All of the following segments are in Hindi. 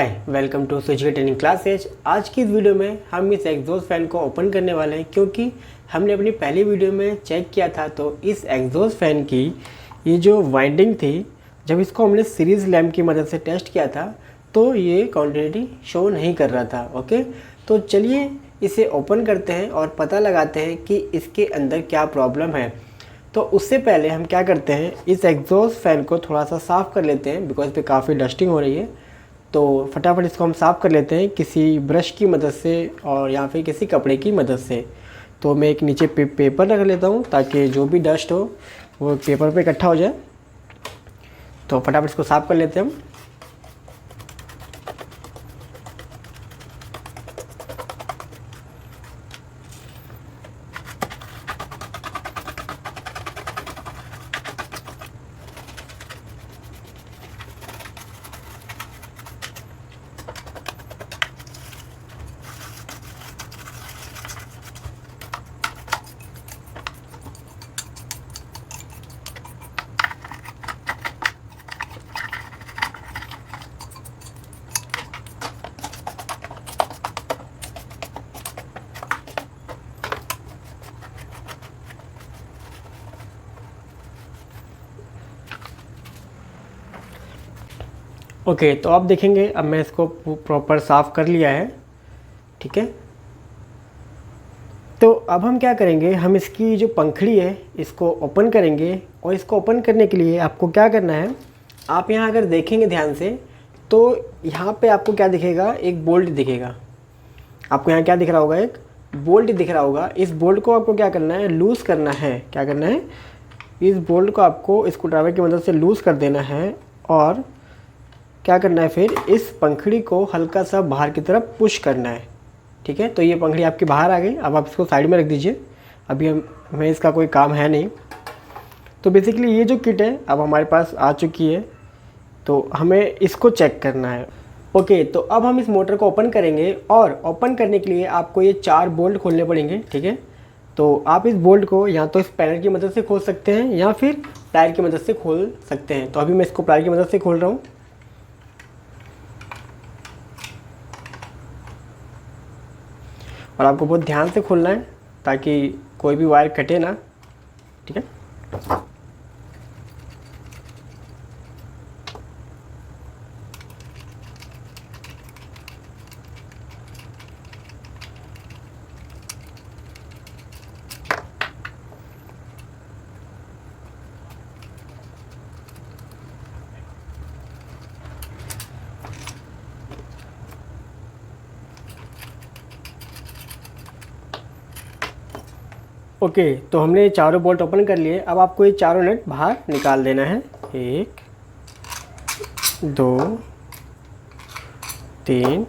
Welcome to switch training classes. आज की इस वीडियो में हम इस एग्जॉस्ट फैन को ओपन करने वाले हैं, क्योंकि हमने अपनी पहली वीडियो में चेक किया था तो इस एग्जॉस्ट फैन की ये जो वाइंडिंग थी, जब इसको हमने सीरीज़ लैम्प की मदद से टेस्ट किया था तो ये क्वांटिटी शो नहीं कर रहा था। ओके, तो चलिए इसे ओपन करते हैं और पता लगाते हैं कि इसके अंदर क्या प्रॉब्लम है। तो उससे पहले हम क्या करते हैं, इस एग्जॉस्ट फैन को थोड़ा सा साफ़ कर लेते हैं, बिकॉज पे काफ़ी डस्टिंग हो रही है। तो फटाफट इसको हम साफ़ कर लेते हैं किसी ब्रश की मदद से और या फिर किसी कपड़े की मदद से। तो मैं एक नीचे पेपर रख लेता हूँ ताकि जो भी डस्ट हो वो पेपर पे इकट्ठा हो जाए। तो फटाफट इसको साफ़ कर लेते हैं हम। ओके, तो आप देखेंगे अब मैं इसको प्रॉपर साफ़ कर लिया है। ठीक है, तो अब हम क्या करेंगे, हम इसकी जो पंखड़ी है इसको ओपन करेंगे। और इसको ओपन करने के लिए आपको क्या करना है, आप यहाँ अगर देखेंगे ध्यान से तो यहाँ पे आपको क्या दिखेगा, एक बोल्ट दिखेगा। आपको यहाँ क्या दिख रहा होगा, एक बोल्ट दिख रहा होगा। इस बोल्ट को आपको क्या करना है, लूज़ करना है। क्या करना है, इस बोल्ट को आपको स्क्रू ड्राइवर की मदद से लूज़ कर देना है। और क्या करना है, फिर इस पंखड़ी को हल्का सा बाहर की तरफ पुश करना है। ठीक है, तो ये पंखड़ी आपकी बाहर आ गई। अब आप इसको साइड में रख दीजिए, अभी हमें इसका कोई काम है नहीं। तो बेसिकली ये जो किट है अब हमारे पास आ चुकी है, तो हमें इसको चेक करना है। ओके, तो अब हम इस मोटर को ओपन करेंगे और ओपन करने के लिए आपको ये 4 बोल्ट खोलने पड़ेंगे। ठीक है, तो आप इस बोल्ट को या तो इस पैनल की मदद से खोल सकते हैं या फिर टायर की मदद से खोल सकते हैं। तो अभी मैं इसको टायर की मदद से खोल रहा हूँ। और आपको बहुत ध्यान से खोलना है ताकि कोई भी वायर कटे ना। ठीक है, ओके, तो हमने चारों बोल्ट ओपन कर लिए। अब आपको ये चारों नट बाहर निकाल देना है। 1 2 3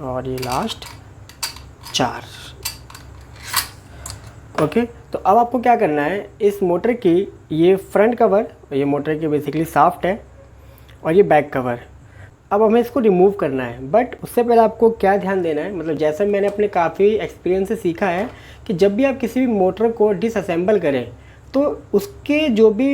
और ये लास्ट 4। ओके, तो अब आपको क्या करना है, इस मोटर की ये फ्रंट कवर, ये मोटर की बेसिकली साफ्ट है, और ये बैक कवर अब हमें इसको रिमूव करना है। बट उससे पहले आपको क्या ध्यान देना है, मतलब जैसे मैंने अपने काफ़ी एक्सपीरियंस से सीखा है कि जब भी आप किसी भी मोटर को डिसअसेंबल करें तो उसके जो भी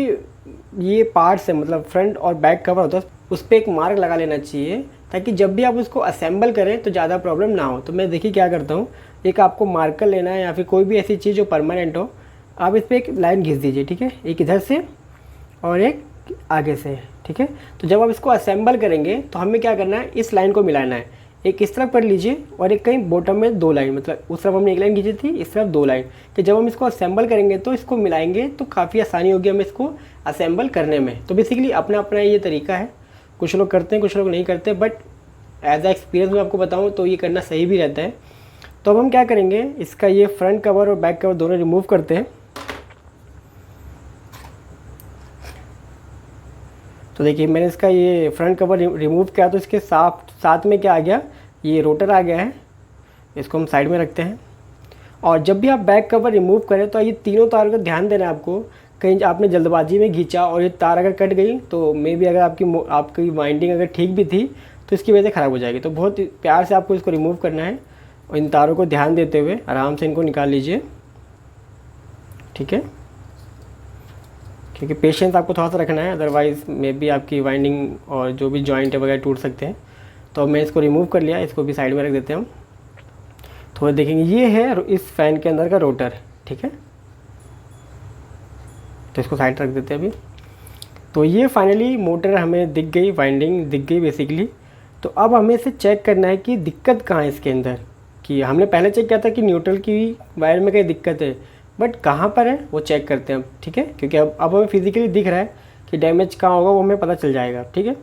ये पार्ट्स है, मतलब फ्रंट और बैक कवर होता है, उस पर एक मार्क लगा लेना चाहिए, ताकि जब भी आप उसको असेंबल करें तो ज़्यादा प्रॉब्लम ना हो। तो मैं देखिए क्या करता हूँ, एक आपको मार्कर लेना है या फिर कोई भी ऐसी चीज़ जो परमानेंट हो, आप इस पर एक लाइन घिस दीजिए। ठीक है, एक इधर से और एक आगे से। ठीक है, तो जब आप इसको असेंबल करेंगे तो हमें क्या करना है, इस लाइन को मिलाना है। एक इस तरफ कर लीजिए और एक कहीं बॉटम में 2 लाइन, मतलब उस तरफ हमने एक लाइन खींची थी, इस तरफ 2 लाइन। कि जब हम इसको असेंबल करेंगे तो इसको मिलाएंगे तो काफ़ी आसानी होगी हमें इसको असेंबल करने में। तो बेसिकली अपना अपना ये तरीका है, कुछ लोग करते हैं कुछ लोग नहीं करते, बट एज अ एक्सपीरियंस मैं आपको बताऊँ तो ये करना सही भी रहता है। तो अब हम क्या करेंगे, इसका ये फ्रंट कवर और बैक कवर दोनों रिमूव करते हैं। तो देखिए मैंने इसका ये फ्रंट कवर रिमूव किया, तो इसके साथ में क्या आ गया, ये रोटर आ गया है। इसको हम साइड में रखते हैं। और जब भी आप बैक कवर रिमूव करें तो ये तीनों तार का ध्यान देना है आपको। कहीं आपने जल्दबाजी में खींचा और ये तार अगर कट गई तो मे बी अगर आपकी वाइंडिंग अगर ठीक भी थी तो इसकी वजह से ख़राब हो जाएगी। तो बहुत प्यार से आपको इसको रिमूव करना है और इन तारों को ध्यान देते हुए आराम से इनको निकाल लीजिए। ठीक है, क्योंकि पेशेंस आपको थोड़ा सा रखना है, अदरवाइज़ मे बी आपकी वाइंडिंग और जो भी जॉइंट है वगैरह टूट सकते हैं। तो अब मैं इसको रिमूव कर लिया, इसको भी साइड में रख देते हैं हम। थोड़ा देखेंगे, ये है इस फ़ैन के अंदर का रोटर, ठीक है। तो इसको साइड रख देते हैं अभी। तो ये फाइनली मोटर हमें दिख गई, वाइंडिंग दिख गई बेसिकली। तो अब हमें इसे चेक करना है कि दिक्कत कहाँ है इसके अंदर, कि हमने पहले चेक किया था कि न्यूट्रल की वायर में कहीं दिक्कत है, बट कहाँ पर है वो चेक करते हैं अब, ठीक है। क्योंकि अब हमें फिजिकली दिख रहा है कि डैमेज कहाँ होगा, वो हमें पता चल जाएगा, ठीक है।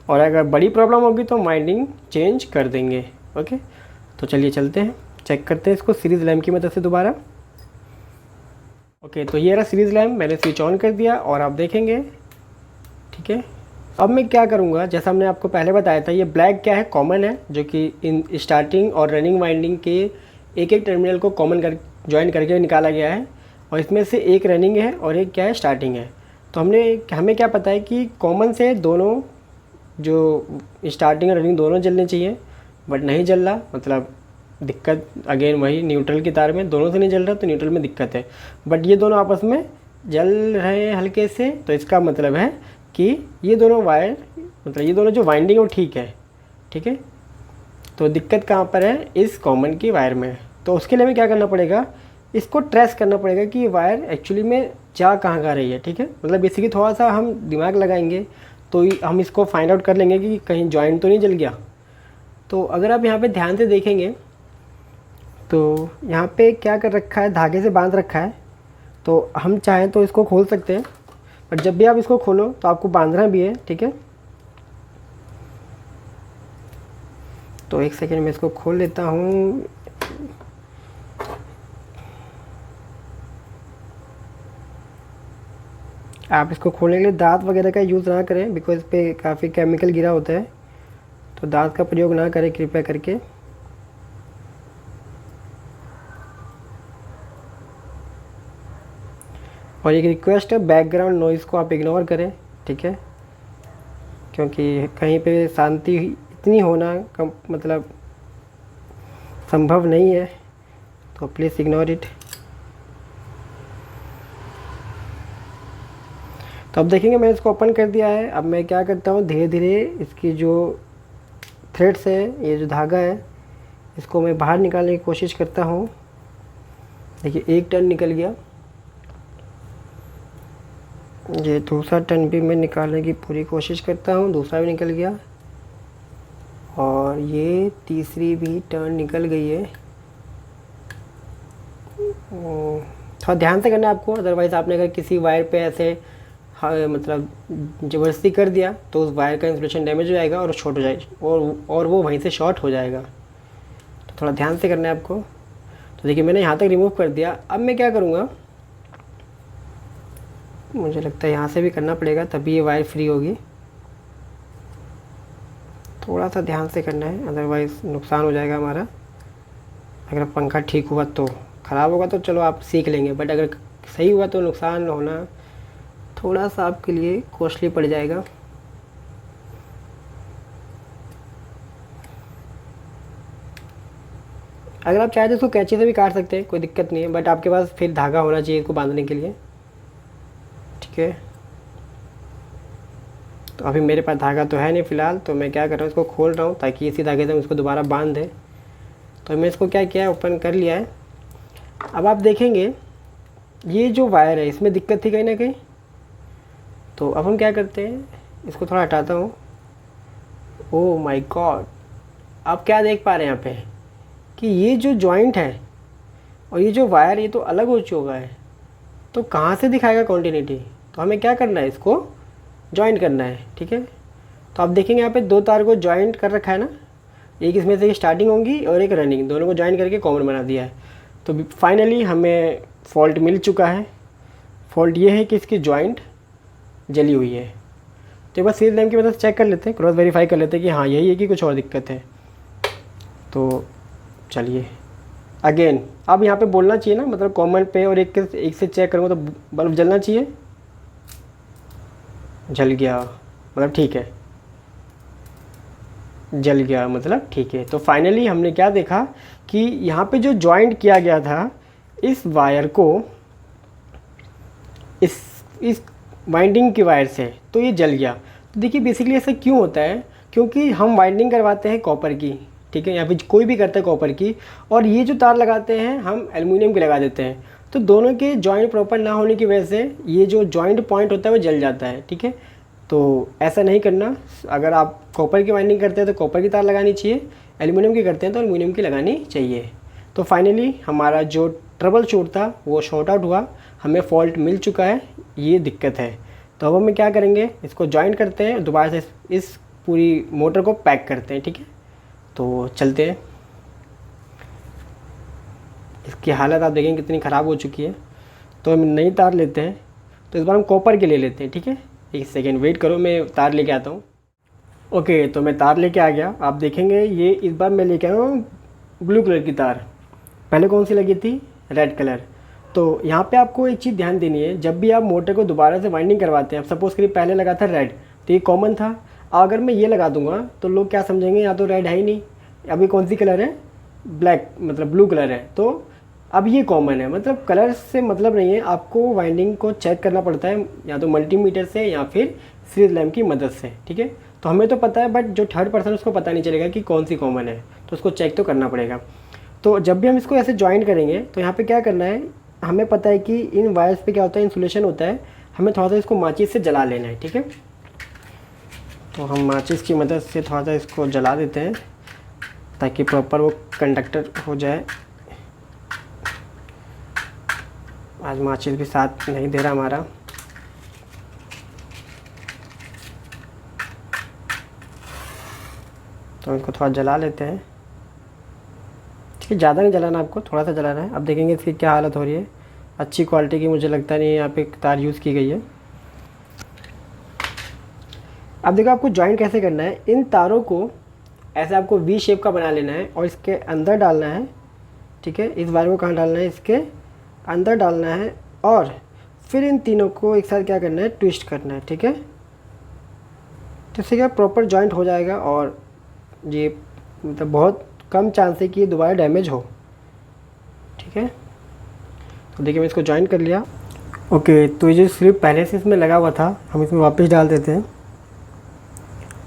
और अगर बड़ी प्रॉब्लम होगी तो वाइंडिंग चेंज कर देंगे, ओके। तो चलिए चलते हैं, चेक करते हैं इसको सीरीज़ लैम्प की मदद से दोबारा। ओके, तो ये रहा सीरीज़ लैम्प, मैंने स्विच ऑन कर दिया और आप देखेंगे, ठीक है। अब मैं क्या करूँगा, जैसा हमने आपको पहले बताया था, ये ब्लैक क्या है, कॉमन है, जो कि इन स्टार्टिंग और रनिंग वाइंडिंग के एक एक टर्मिनल को कॉमन कर ज्वाइन करके निकाला गया है। और इसमें से एक रनिंग है और एक क्या है, स्टार्टिंग है। तो हमें क्या पता है कि कॉमन से दोनों, जो स्टार्टिंग और रनिंग दोनों जलने चाहिए, बट नहीं जल रहा, मतलब दिक्कत अगेन वही, न्यूट्रल की तार में दोनों से नहीं जल रहा, तो न्यूट्रल में दिक्कत है। बट ये दोनों आपस में जल रहे हैं हल्के से, तो इसका मतलब है कि ये दोनों वायर, मतलब ये दोनों जो वाइंडिंग है वो ठीक है, ठीक है। तो दिक्कत कहाँ पर है, इस कॉमन की वायर में। तो उसके लिए हमें क्या करना पड़ेगा, इसको ट्रेस करना पड़ेगा कि ये वायर एक्चुअली में जा कहाँ रही है, ठीक है। मतलब बेसिकली थोड़ा सा हम दिमाग लगाएंगे तो हम इसको फाइंड आउट कर लेंगे कि कहीं जॉइंट तो नहीं जल गया। तो अगर आप यहाँ पे ध्यान से देखेंगे तो यहाँ पे क्या कर रखा है, धागे से बांध रखा है। तो हम चाहें तो इसको खोल सकते हैं, बट जब भी आप इसको खोलो तो आपको बांधना भी है, ठीक है। तो एक सेकेंड में इसको खोल लेता हूँ। आप इसको खोलने के लिए दांत वगैरह का यूज़ ना करें, बिकॉज इस पर काफ़ी केमिकल गिरा होता है, तो दांत का प्रयोग ना करें कृपया करके। और एक रिक्वेस्ट है, बैकग्राउंड नॉइज़ को आप इग्नोर करें, ठीक है, क्योंकि कहीं पे शांति इतनी होना मतलब संभव नहीं है, तो प्लीज़ इग्नोर इट। तो अब देखेंगे, मैंने इसको ओपन कर दिया है। अब मैं क्या करता हूँ, धीरे धीरे इसकी जो थ्रेड्स है, ये जो धागा है, इसको मैं बाहर निकालने की कोशिश करता हूँ। देखिए, एक टर्न निकल गया, ये दूसरा टर्न भी मैं निकालने की पूरी कोशिश करता हूँ, दूसरा भी निकल गया, और ये तीसरी भी टर्न निकल गई है। थोड़ा ध्यान से करना है आपको, अदरवाइज़ आपने अगर किसी वायर पे ऐसे मतलब ज़बरदस्ती कर दिया तो उस वायर का इंसुलेशन डैमेज हो जाएगा और शॉर्ट हो जाएगा, और वो वहीं से शॉर्ट हो जाएगा। तो थोड़ा ध्यान से करना है आपको। तो देखिए, मैंने यहाँ तक रिमूव कर दिया। अब मैं क्या करूँगा, मुझे लगता है यहाँ से भी करना पड़ेगा, तभी ये वायर फ्री होगी। थोड़ा सा ध्यान से करना है, अदरवाइज़ नुकसान हो जाएगा हमारा। अगर पंखा ठीक हुआ तो, ख़राब होगा तो चलो आप सीख लेंगे, बट अगर सही हुआ तो नुकसान होना थोड़ा सा आपके लिए कॉस्टली पड़ जाएगा। अगर आप चाहें तो इसको कैंची से भी काट सकते हैं, कोई दिक्कत नहीं है, बट आपके पास फिर धागा होना चाहिए इसको बांधने के लिए, ठीक है। तो अभी मेरे पास धागा तो है नहीं फ़िलहाल, तो मैं क्या कर रहा हूँ, इसको खोल रहा हूँ ताकि इसी धागे से हम इसको दोबारा बांध दें। तो मैं इसको क्या किया है, ओपन कर लिया है। अब आप देखेंगे, ये जो वायर है इसमें दिक्कत थी कहीं ना कहीं। तो अब हम क्या करते हैं, इसको थोड़ा हटाता हूँ। ओह माय गॉड, आप क्या देख पा रहे हैं यहाँ पे कि ये जो जॉइंट है और ये जो वायर, ये तो अलग हो चुका है। तो कहाँ से दिखाएगा कॉन्टिन्यूटी, तो हमें क्या करना है, इसको जॉइंट करना है, ठीक है। तो आप देखेंगे यहाँ पे दो तार को जॉइंट कर रखा है ना, एक इसमें से स्टार्टिंग होगी और एक रनिंग, दोनों को जॉइंट करके कॉमन बना दिया है। तो फाइनली हमें फॉल्ट मिल चुका है। फॉल्ट ये है कि इसकी जॉइंट जली हुई है। तो बस सीरीज लैम्प की मदद से चेक कर लेते हैं, क्रॉस वेरीफाई कर लेते हैं कि हाँ यही है कि कुछ और दिक्कत है। तो चलिए अगेन, अब यहाँ पे बोलना चाहिए ना, मतलब कॉमन पे और एक से चेक करूँगा तो बल्ब जलना चाहिए। जल गया मतलब ठीक है, जल गया मतलब ठीक है। तो फाइनली हमने क्या देखा कि यहाँ पे जो जॉइंट किया गया था इस वायर को इस वाइंडिंग की वायर से, तो ये जल गया। तो देखिए बेसिकली ऐसा क्यों होता है क्योंकि हम वाइंडिंग करवाते हैं कॉपर की, ठीक है, या फिर कोई भी करता है कॉपर की, और ये जो तार लगाते हैं हम एल्युमिनियम की लगा देते हैं। तो दोनों के जॉइंट प्रॉपर ना होने की वजह से ये जो जॉइंट पॉइंट होता है वो जल जाता है, ठीक है। तो ऐसा नहीं करना। अगर आप कॉपर की वाइंडिंग करते हैं तो कॉपर की तार लगानी चाहिए, एल्युमिनियम की करते हैं तो एल्युमिनियम की लगानी चाहिए। तो फाइनली हमारा जो ट्रबल शूट था वो शॉर्ट आउट हुआ, हमें फॉल्ट मिल चुका है, ये दिक्कत है। तो अब हम क्या करेंगे, इसको जॉइंट करते हैं, दोबारा से इस पूरी मोटर को पैक करते हैं, ठीक है। तो चलते हैं। इसकी हालत आप देखें कितनी ख़राब हो चुकी है। तो हम नई तार लेते हैं, तो इस बार हम कॉपर के ले लेते हैं, ठीक है। एक सेकेंड वेट करो, मैं तार लेके आता हूँ। ओके, तो मैं तार लेके आ गया। आप देखेंगे ये इस बार मैं लेके आया हूँ ब्लू कलर की तार। पहले कौन सी लगी थी, रेड कलर। तो यहाँ पे आपको एक चीज़ ध्यान देनी है, जब भी आप मोटर को दोबारा से वाइंडिंग करवाते हैं, सपोज़ करिए पहले लगा था रेड, तो ये कॉमन था। अगर मैं ये लगा दूंगा तो लोग क्या समझेंगे, यहाँ तो रेड है ही नहीं, अभी कौन सी कलर है, ब्लैक, मतलब ब्लू कलर है। तो अब ये कॉमन है, मतलब कलर से मतलब नहीं है, आपको वाइंडिंग को चेक करना पड़ता है या तो मल्टीमीटर से या फिर सीरीज लैम्प की मदद से, ठीक है। तो हमें तो पता है, बट जो थर्ड पर्सन उसको पता नहीं चलेगा कि कौन सी कॉमन है, तो उसको चेक तो करना पड़ेगा। तो जब भी हम इसको ऐसे ज्वाइन करेंगे तो यहाँ पे क्या करना है, हमें पता है कि इन वायर्स पे क्या होता है, इंसुलेशन होता है, हमें थोड़ा सा इसको माचिस से जला लेना है, ठीक है। तो हम माचिस की मदद से थोड़ा सा इसको जला देते हैं ताकि प्रॉपर वो कंडक्टर हो जाए। आज माचिस भी साथ नहीं दे रहा हमारा। तो इसको थोड़ा जला लेते हैं, ठीक है। ज़्यादा नहीं जलाना, आपको थोड़ा सा जलाना है। अब देखेंगे इसकी क्या हालत हो रही है। अच्छी क्वालिटी की मुझे लगता नहीं है यहाँ पे तार यूज़ की गई है। अब देखो आपको जॉइंट कैसे करना है, इन तारों को ऐसे आपको वी शेप का बना लेना है और इसके अंदर डालना है, ठीक है। इस वायर को कहाँ डालना है, इसके अंदर डालना है, और फिर इन तीनों को एक साथ क्या करना है, ट्विस्ट करना है, ठीक है। तो इससे क्या प्रॉपर जॉइंट हो जाएगा और ये मतलब बहुत कम चांस है कि ये दोबारा डैमेज हो, ठीक है। तो देखिए मैं इसको जॉइन कर लिया। ओके, तो ये जो स्लिप पहले से इसमें लगा हुआ था हम इसमें वापस डाल देते हैं,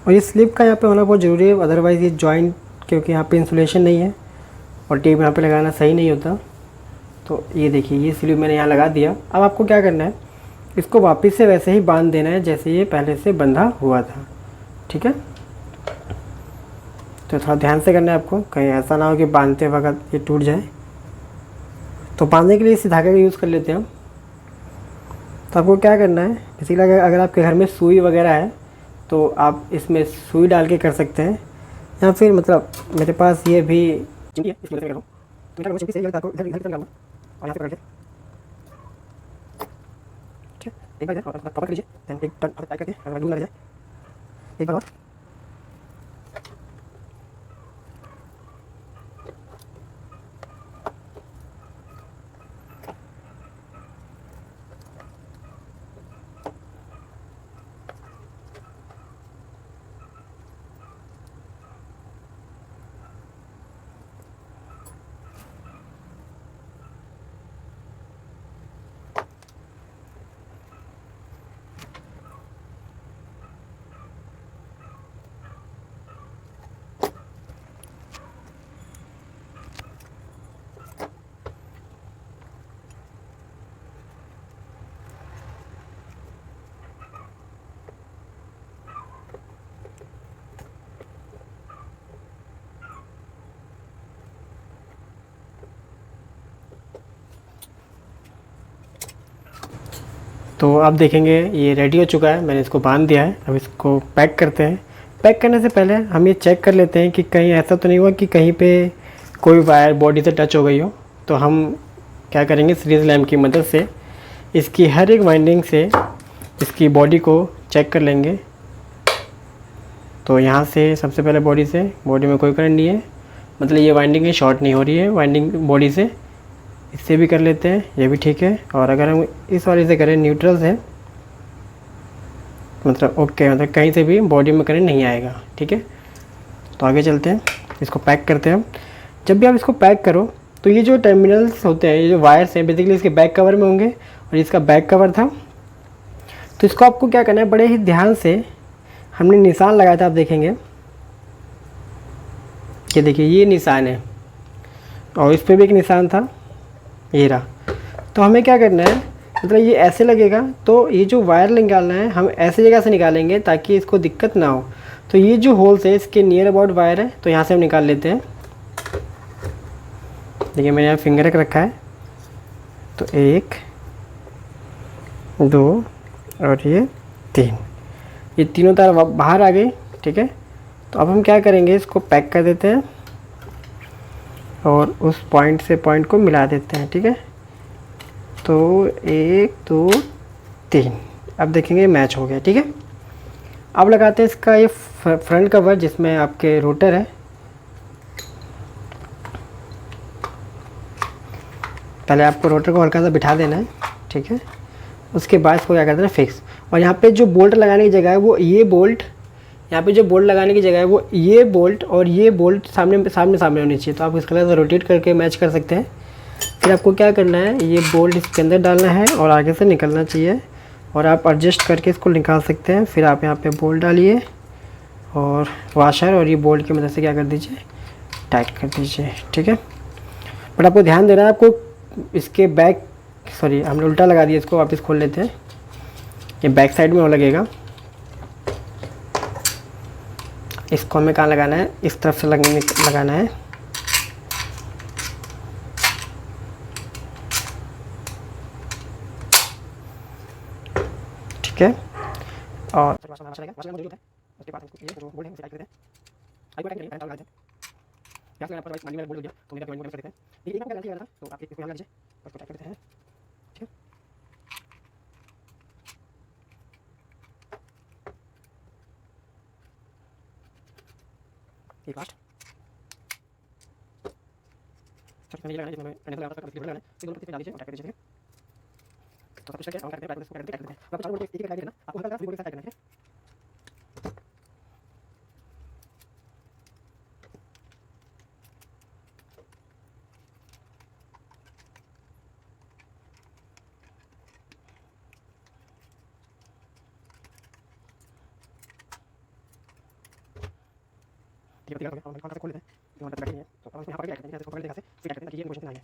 और ये स्लिप का यहाँ पे होना बहुत ज़रूरी है, अदरवाइज़ ये जॉइंट, क्योंकि यहाँ पे इंसुलेशन नहीं है और टेप यहाँ पे लगाना सही नहीं होता। तो ये देखिए ये स्लिप मैंने यहाँ लगा दिया। अब आपको क्या करना है, इसको वापस से वैसे ही बांध देना है जैसे ये पहले से बंधा हुआ था, ठीक है। तो थोड़ा ध्यान से करना है आपको, कहीं ऐसा ना हो कि बांधते वक्त ये टूट जाए। तो बांधने के लिए इसी धागे का यूज़ कर लेते हैं हम। तो आपको क्या करना है, बेसिकली अगर आपके घर में सुई वगैरह है तो आप इसमें सुई डाल के कर सकते हैं, या फिर मतलब मेरे पास ये भी चिमटी है, इसमें कर रहा हूँ। तो क्या चिमटी से ये तार इधर इधर डालना और यहाँ पे पकड़ के, ठीक है। एक बार इधर और पकड़ लीजिए, देन एक टर्न टाइट करके अगर लूज ना रह जाए, एक बार और। तो आप देखेंगे ये रेडी हो चुका है, मैंने इसको बांध दिया है। अब इसको पैक करते हैं। पैक करने से पहले हम ये चेक कर लेते हैं कि कहीं ऐसा तो नहीं हुआ कि कहीं पे कोई वायर बॉडी से टच हो गई हो। तो हम क्या करेंगे, सीरीज लैम्प की मदद से इसकी हर एक वाइंडिंग से इसकी बॉडी को चेक कर लेंगे। तो यहाँ से सबसे पहले बॉडी में कोई करंट नहीं है, मतलब ये वाइंडिंग शॉर्ट नहीं हो रही है वाइंडिंग बॉडी से। इससे भी कर लेते हैं, ये भी ठीक है। और अगर हम इस वाले से करें न्यूट्रल से, मतलब ओके, मतलब कहीं से भी बॉडी में करंट नहीं आएगा, ठीक है। तो आगे चलते हैं, इसको पैक करते हैं। जब भी आप इसको पैक करो तो ये जो टर्मिनल्स होते हैं, ये जो वायर्स हैं, बेसिकली इसके बैक कवर में होंगे, और इसका बैक कवर था। तो इसको आपको क्या करना है, बड़े ही ध्यान से, हमने निशान लगाया था, आप देखेंगे ये देखिए ये निशान है और इस पे भी एक निशान था, ये रहा। तो हमें क्या करना है, मतलब ये ऐसे लगेगा तो ये जो वायर निकालना है हम ऐसी जगह से निकालेंगे ताकि इसको दिक्कत ना हो। तो ये जो होल्स है इसके नियर अबाउट वायर है, तो यहाँ से हम निकाल लेते हैं। देखिए मैंने यहाँ फिंगर रख रखा है, तो 1 2 और ये 3, ये तीनों तार बाहर आ गई। ठीक है, तो अब हम क्या करेंगे, इसको पैक कर देते हैं और उस पॉइंट से पॉइंट को मिला देते हैं। ठीक है, तो 1 2 3, अब देखेंगे मैच हो गया। ठीक है, अब लगाते हैं इसका ये फ्रंट कवर जिसमें आपके रोटर है। पहले आपको रोटर को हल्का सा बिठा देना है। ठीक है, उसके बाद इसको क्या करते हैं फिक्स। और यहाँ पे जो बोल्ट लगाने की जगह है वो ये बोल्ट, यहाँ पे जो बोल्ट लगाने की जगह है वो ये बोल्ट और ये बोल्ट सामने सामने होनी चाहिए। तो आप इसका से रोटेट करके मैच कर सकते हैं। फिर आपको क्या करना है, ये बोल्ट इसके अंदर डालना है और आगे से निकलना चाहिए और आप एडजस्ट करके इसको निकाल सकते हैं। फिर आप यहाँ पे बोल्ट डालिए और वाशर और ये बोल्ट की मदद से क्या कर दीजिए, टाइट कर दीजिए। ठीक है, बट आपको ध्यान देना है, आपको इसके बैक, सॉरी हमने उल्टा लगा दिया, इसको वापस खोल लेते हैं। ये बैक साइड में वो लगेगा, इसको हमें कहाँ लगाना है, इस तरफ से लगाना है। ठीक है, और एक लास्ट सबसे ये लगाना है, जिसमें मैंने लगाया था इसके लगाना है, ये दोनों पत्ती पे डाल दीजिए और टाइट कर दीजिए। तो सब कुछ करके हम करते हैं, इसको करते हैं। आपको चारों बोर्ड एक एक करना, आपको हल्का सा बोर्ड के साथ टाइट करना है। ठीक है, हम कौन सा खोल लेते हैं, जो हमारे बैठे हैं। तो अब इसमें यहाँ पर भी टाइट करते हैं, इसको पकड़ के यहाँ से फिर टाइट करते हैं ताकि ये क्वेश्चन ना आए।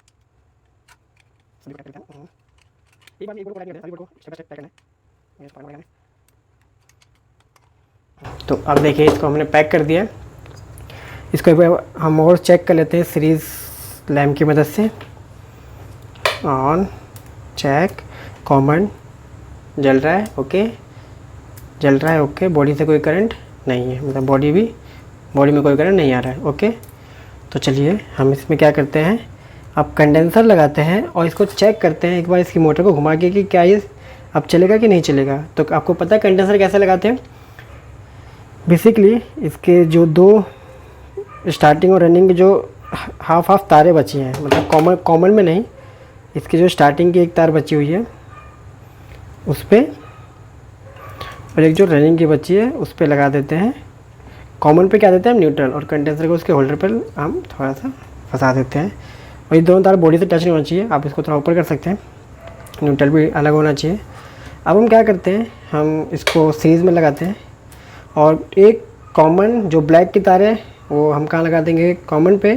सभी टाइट करते हैं। एक बार एक बोर्ड को टाइट कर दें, सभी बोर्ड को स्टेप बाय स्टेप टाइट करना है। ये इसको लगाना है। तो अब देखिए इसको हमने पैक कर दिया। इसको एक बार हम और चेक कर लेते हैं सीरीज़ लैम्प की मदद से। ऑन, चेक, कॉमन, जल रहा है, ओके, जल रहा है, ओके, बॉडी से कोई करंट नहीं है, मतलब बॉडी में कोई करंट नहीं आ रहा है, ओके। तो चलिए हम इसमें क्या करते हैं, अब कंडेंसर लगाते हैं और इसको चेक करते हैं एक बार इसकी मोटर को घुमा के कि क्या ये अब चलेगा कि नहीं चलेगा। तो आपको पता है कंडेंसर कैसे लगाते हैं, बेसिकली इसके जो दो स्टार्टिंग और रनिंग के जो हाफ तारें बची हैं, मतलब कॉमन में नहीं, इसकी जो स्टार्टिंग की एक तार बची हुई है उस पर और एक जो रनिंग की बची है उस पर लगा देते हैं। कॉमन पे क्या देते हैं हम न्यूट्रल, और कंडेंसर को उसके होल्डर पर हम थोड़ा सा फंसा देते हैं। और ये दोनों तार बॉडी से टच नहीं होना चाहिए, आप इसको थोड़ा ऊपर कर सकते हैं, न्यूट्रल भी अलग होना चाहिए। अब हम क्या करते हैं, हम इसको सीरीज़ में लगाते हैं और एक कॉमन जो ब्लैक की तार है वो हम कहाँ लगा देंगे, कॉमन पे,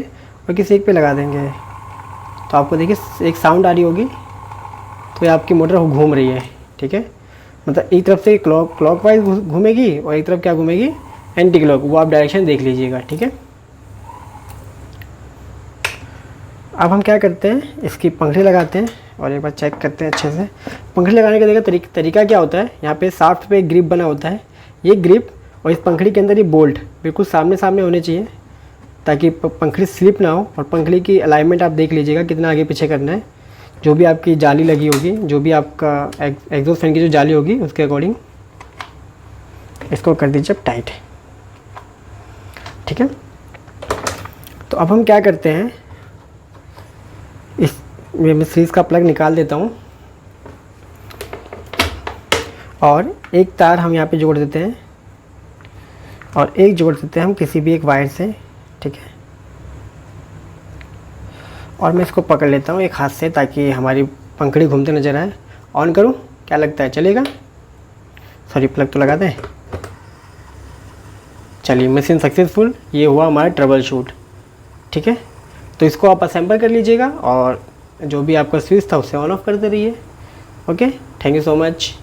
और किसी एक पे लगा देंगे। तो आपको देखिए एक साउंड आ रही होगी, तो ये आपकी मोटर घूम रही है। ठीक है, मतलब एक तरफ से क्लॉकवाइज घूमेगी और एक तरफ क्या घूमेगी, एंटी क्लॉक, वो आप डायरेक्शन देख लीजिएगा। ठीक है, अब हम क्या करते हैं, इसकी पंखड़ी लगाते हैं और एक बार चेक करते हैं अच्छे से। पंखड़ी लगाने का देखिए तरीका क्या होता है, यहाँ पे साफ्ट पे ग्रिप बना होता है, ये ग्रिप और इस पंखड़ी के अंदर ये बोल्ट बिल्कुल सामने सामने होने चाहिए ताकि पंखड़ी स्लिप ना हो। और पंखड़ी की अलाइनमेंट आप देख लीजिएगा कितना आगे पीछे करना है। जो भी आपकी जाली लगी होगी, जो भी आपका एग्जॉस्ट फैन की जो जाली होगी उसके अकॉर्डिंग इसको कर दीजिए टाइट। ठीक है, तो अब हम क्या करते हैं, इस मैं सीरीज़ का प्लग निकाल देता हूँ और एक तार हम यहाँ पे जोड़ देते हैं और एक जोड़ देते हैं हम किसी भी एक वायर से। ठीक है, और मैं इसको पकड़ लेता हूँ एक हाथ से ताकि हमारी पंखड़ी घूमते नज़र आए। ऑन करूँ, क्या लगता है चलेगा, सॉरी प्लग तो लगा दें। चलिए मशीन सक्सेसफुल, ये हुआ हमारा ट्रबल शूट। ठीक है, तो इसको आप असेंबल कर लीजिएगा और जो भी आपका स्विच था उसे ऑन ऑफ करते रहिए। Okay, thank you so much.